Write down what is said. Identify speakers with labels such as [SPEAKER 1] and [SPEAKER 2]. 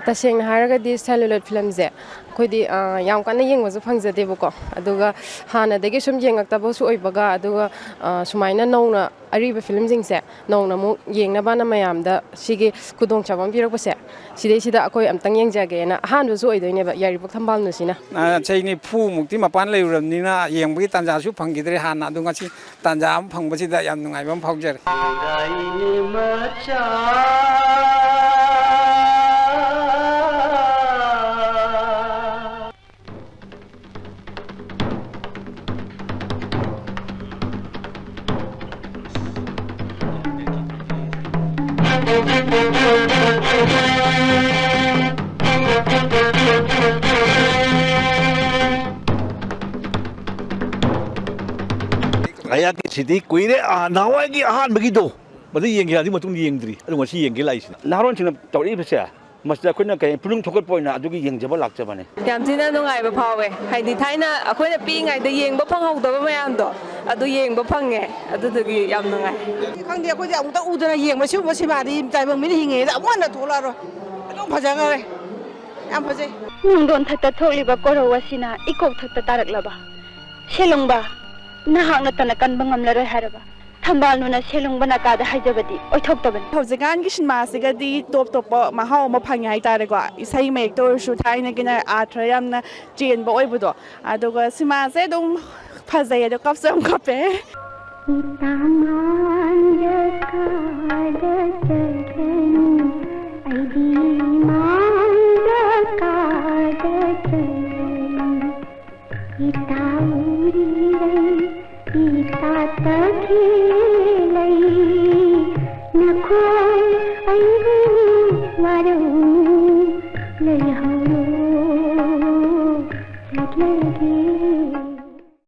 [SPEAKER 1] तसेंग हारगदी सेलुलोइड film से अखोइदी याम कन्ना येंगबसु फंगजदेबको अदुगा हानादगी सुम येंगक्तबसु ओइबगा अदुगा सुमाइना नौना अरिबा फिल्म जिंगसे नौना मु येंगनाबाना मयामदा सिगे खुदोंचाबम पिरकपसे सिदेसिदा अखोइ अमतंग येंगजागेना हानबसु ओइदोइनेबा यारिबक थंबालनुसिना
[SPEAKER 2] चैनी फु मुक्ति मपान लेउरबनिना येंगबगी तांजासु फंगिद्रे हाना अदुगासि तांजा अम फंगबसिदा याम नुंगाइबम फाउजरे
[SPEAKER 3] ayaki sidi kuire nawai gi ahan bagi do madu yeng ya di matung yeng dri adu ngasi yeng gi lai sina naron china tawri bese masda khuna kai pulung thokat poina adu gi yeng jaba lak jabane
[SPEAKER 1] yam tina nungai ba phawe haidi thaina akhoi pi ngai da yeng ba phang hau da ba mayam do adu yeng ba phange adu gi yam nungai
[SPEAKER 4] khangde akhoi ja ta udana yeng ma siu ma sima di tai bang mi hinge da amon na thola ro adu phajang re yam phajai
[SPEAKER 5] nungdon thata tholi ba koro wasina ikok thata tarak laba selongba nahakna tana kan bangam la roi haraba thambal nuna selong bana ka da haijabadi oithok taban
[SPEAKER 4] haujigan gi sinma siga di top top ma haw ma phangi hai tare ko isai mek to shu thaina gina atra yamna chen ba oi budo aduga sima se dum phajai ado kap sam kape
[SPEAKER 5] taman yakada chagani aidi man yakada chagani itauri ita takhilai nakhoi ai waru lei